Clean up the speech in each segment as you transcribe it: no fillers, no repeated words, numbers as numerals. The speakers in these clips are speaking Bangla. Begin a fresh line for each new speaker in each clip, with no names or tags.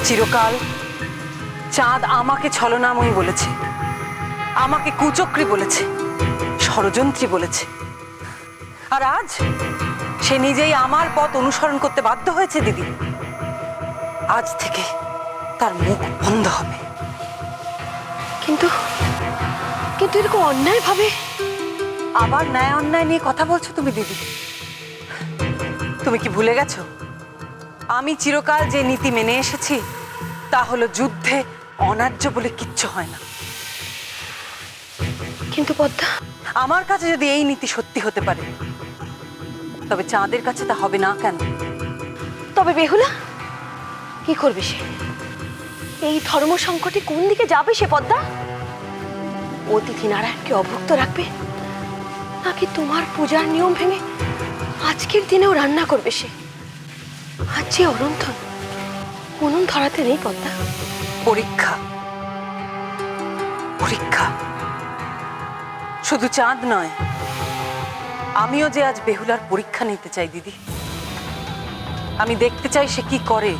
চিরকাল চাঁদ আমাকে ছলনাময়ী বলেছে, আমাকে কুচক্রী বলেছে, ষড়যন্ত্রী বলেছে। আর আজ সে নিজেই আমার পথ অনুসরণ করতে বাধ্য হয়েছে। দিদি, আজ থেকে তার মুখ বন্ধ হবে।
কিন্তু কিন্তু এরকম অন্যায় ভাবে
আবার ন্যায় অন্যায় নিয়ে কথা বলছো তুমি দিদি? তুমি কি ভুলে গেছো আমি চিরকাল যে নীতি মেনে এসেছি তা হলো যুদ্ধে অন্যায্য বলে কিচ্ছু হয় না।
কিন্তু পদ্মা,
আমার কাছে যদি এই নীতি সত্যি হতে পারে তবে চাঁদের কাছে তা হবে না কেন?
তবে বেহুলা কি করবে সে? এই ধর্ম সংকটে কোন দিকে যাবে সে পদ্মা? অতিথি নারায়ণকে অভুক্ত রাখবে নাকি তোমার পূজার নিয়ম ভেঙে আজকের দিনেও রান্না করবে সে? আজ যে অনন্তন, উনুন ধরাতে নেই পদ্মা।
পরীক্ষা, পরীক্ষা। শুধু চাঁদ নয়, আমিও যে আজ বেহুলার পরীক্ষা নিতে চাই দিদি। আমি দেখতে চাই সে কি করে।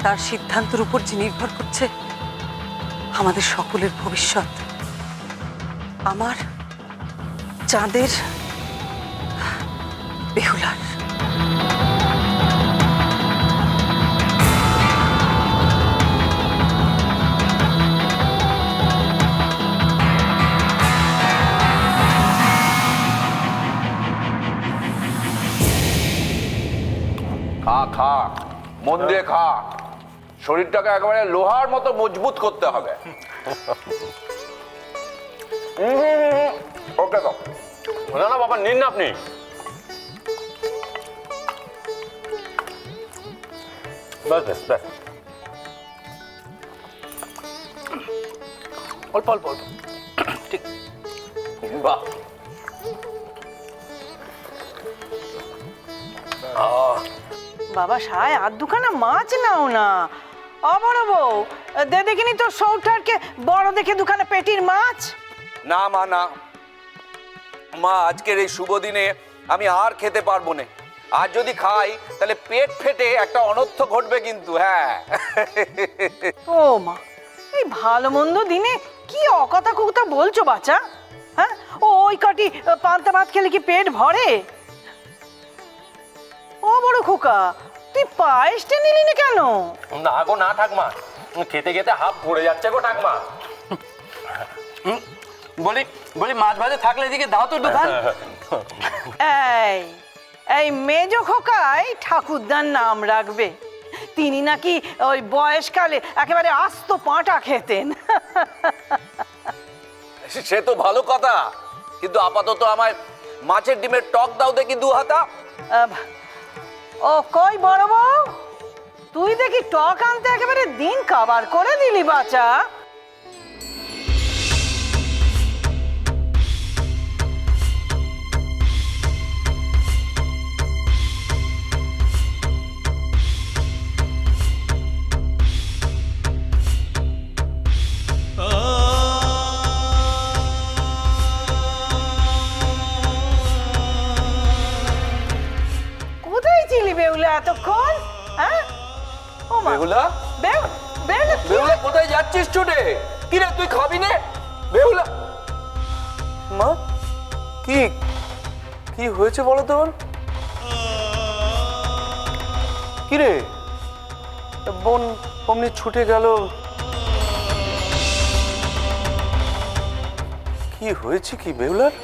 তার সিদ্ধান্তের উপর যে নির্ভর করছে আমাদের সকলের ভবিষ্যৎ, আমার, চাঁদের, বেহুলার।
খা খা, মন দিয়ে খা। শরীরটাকে একেবারে লোহার মতো মজবুত করতে হবে। ওকে তো না না বাবা, নিন না আপনি। ব্যাস ব্যাস ব্যাস, অল্প অল্প অল্প, ঠিক। বাহ,
বাবা সায় আর দুখানা মাছ নাও না। বড় বউ, দে দেখিনি তোর সৌঠারকে বড় দেখে দুখানা পেটির মাছ।
না মা না, মা আজকের এই শুভ দিনে আমি আর খেতে পারবো না। আর যদি খাই তাহলে পেট ফেটে একটা অনর্থ ঘটবে কিন্তু। হ্যাঁ
ও মা, এই ভালো মন্দ দিনে কি অকথা কুকথা বলছো বাচ্চা? হ্যাঁ, ওই কটি পান্তা ভাত খেলে কি পেট ভরে? ও বড় খোকা, তুই পায়েসটা নিলি না কেন?
না গো না ঠাকমা, খেতে খেতে হাফ পড়ে যাচ্ছে গো ঠাকমা। বলি বলি মাছ ভাজা থাকলে এদিকে দাও তো দোকান।
এই এই মেজো খোকাই ঠাকুরদার নাম রাখবে। তিনি নাকি ওই বয়সকালে একেবারে আস্ত পাঁটা খেতেন।
সে তো ভালো কথা, কিন্তু আপাতত আমায় মাছের ডিমের টক দাও দেখি 2 হাতা।
ও কই বড় বউ, তুই দেখি টক আনতে একেবারে দিন কাবার করে দিলি বাচ্চা। কোথায় ছিলি বেহুলা এতক্ষণ? হ্যাঁ, ও মা,
বেহুলা,
বেহুলা কি?
বেহুলা কোথায় যাচ্ছিস ছুটে? কি রে, তুই খাবি নে? বেহুলা মা, কি কি হয়েছে বলো তো? কি রে, বোন অমনি ছুটে গেল? কি হয়েছে কি বেহুলার?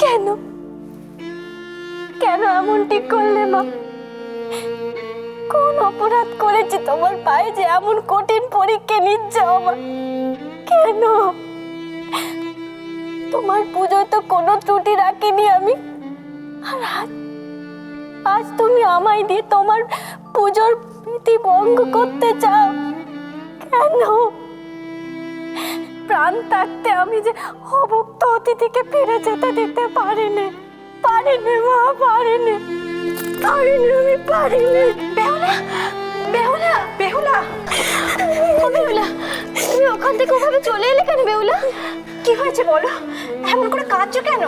কেন কেন এমনটি করলে মা? কোন অপরাধ করেছি তোমার পায়ে যে এমন কঠিন পরীক্ষা নিচ্ছে আমার? কেন? তোমার পুজোয় তো কোনো ত্রুটি রাখিনি আমি, আর আজ তুমি আমায় দিয়ে তোমার পুজোর প্রীতি ভঙ্গ করতে চাও কেন? প্রাণ থাকতে আমি যে অভুক্ত অতিথিকে ফিরে যেতে দিতে পারিনি মা, পারিনি আমি পারিনি। বেহুলা, বেহুলা, বেহুলা, বেহুলা, তুমি তুই ওখান থেকে ওভাবে চলে এলে কেন বেহুলা? কি হয়েছে বলো, এমন করে কাঁদছো কেন?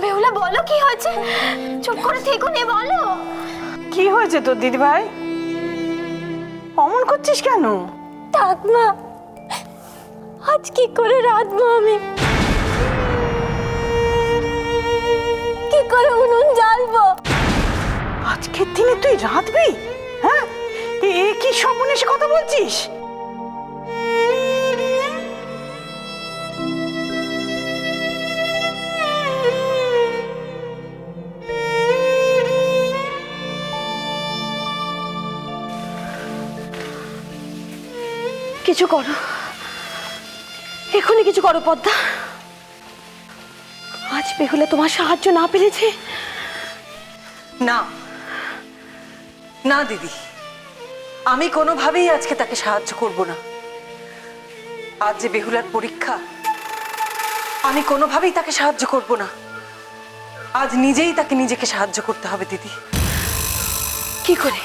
বেহুলা বলো কি হয়েছে, চুপ করে থেকো নে, বলো।
কি হয়েছে তোর দিদি ভাই? অমন করছিস কেন?
ঠাকমা, আজ কি করে রাঁধবো আমি? কি করে উনুন জ্বালবো?
আজকের দিনে তুই রাঁধবি? হ্যাঁ, এ কি সর্বনেশে কথা বলছিস?
কিছু করো, এখনই কিছু করো পদ্মা। আজ বেহুলা তোমার সাহায্য না পেরেছে।
না না দিদি, আমি কোনোভাবেই আজকে তাকে সাহায্য করব না। আজ যে বেহুলার পরীক্ষা, আমি কোনোভাবেই তাকে সাহায্য করব না। আজ নিজেই তাকে নিজেকে সাহায্য করতে হবে দিদি।
কি করে,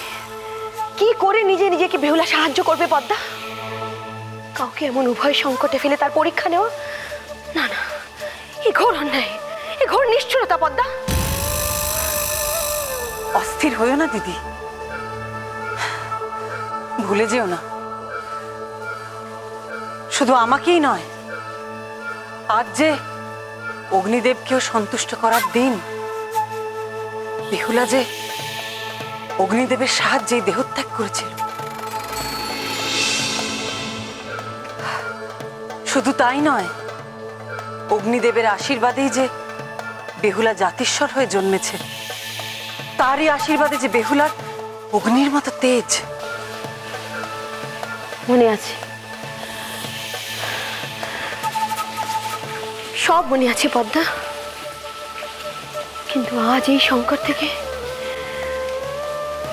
কি করে নিজে নিজেকে বেহুলা সাহায্য করবে পদ্মা? কাউকে এমন উভয় সংকটে ফেলে তার পরীক্ষা নেওয়া, না না, এ ঘোর অন্যায়, এ ঘোর নিষ্ঠুরতা পদ্মা।
অস্থির হইও না দিদি, ভুলে যেও না, শুধু আমাকেই নয়, আজ যে অগ্নিদেবকেও সন্তুষ্ট করার দিন। বেহুলা যে অগ্নিদেবের সাহায্যেই দেহত্যাগ করেছিল। শুধু তাই নয়, অগ্নিদেবের আশীর্বাদেই যে বেহুলা জাতিস্বর হয়ে জন্মেছে। তারই আশীর্বাদে যে বেহুলার অগ্নির মতো তেজ।
মনে আছে, সব মনে আছে পদ্মা, কিন্তু আজ এই সংকট থেকে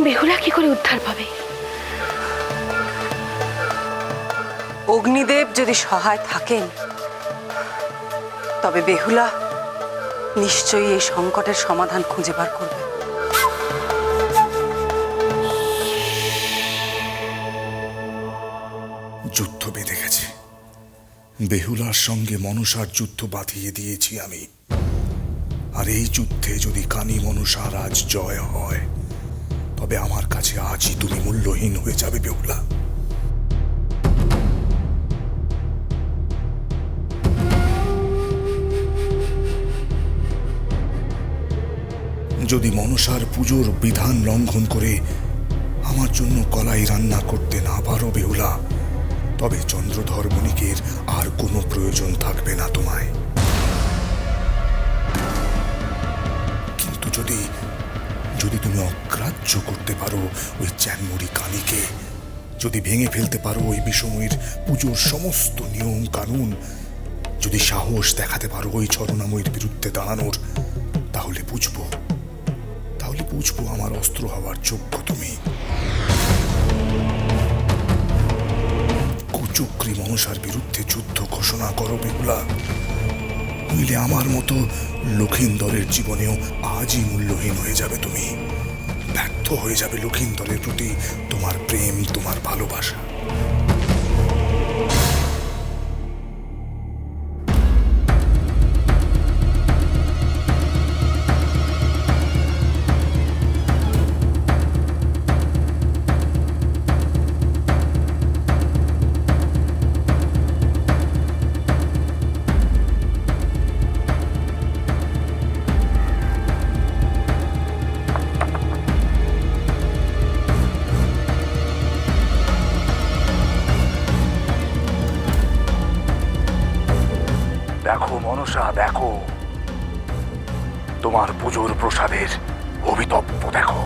বেহুলা কি করে উদ্ধার পাবে?
অগ্নিদেব যদি সহায় থাকেন, তবে বেহুলা নিশ্চয়ই এই সংকটের সমাধান খুঁজে বার করবে।
যুদ্ধ বেঁধে গেছে। বেহুলার সঙ্গে মনসার যুদ্ধ বাঁধিয়ে দিয়েছি আমি। আর এই যুদ্ধে যদি কানী মনসার আজ জয় হয়, তবে আমার কাছে আজই তুমি মূল্যহীন হয়ে যাবে বেহুলা। যদি মনসার পুজোর বিধান লঙ্ঘন করে আমার জন্য কলাই রান্না করতে না পারো বেহুলা, তবে চন্দ্রধর বণিকের আর কোনো প্রয়োজন থাকবে না তোমায়। কিন্তু যদি যদি তুমি অগ্রাহ্য করতে পারো ওই চ্যানমুড়ি কানীকে, যদি ভেঙে ফেলতে পারো ওই বিষময়ের পুজোর সমস্ত নিয়ম কানুন, যদি সাহস দেখাতে পারো ওই ছলনাময়ীর বিরুদ্ধে দাঁড়ানোর, তাহলে বুঝবো আমার অস্ত্র হওয়ার যোগ্য তুমি। কুচক্রী মনসার বিরুদ্ধে যুদ্ধ ঘোষণা করো বেহুলা, নইলে আমার মতো লক্ষিন্দরের জীবনেও আজই মূল্যহীন হয়ে যাবে তুমি। ব্যর্থ হয়ে যাবে লক্ষিন্দরের প্রতি তোমার প্রেম, তোমার ভালোবাসা। দেখো মনসা, দেখো তোমার পুজোর প্রসাদের অভিতপ্য দেখো।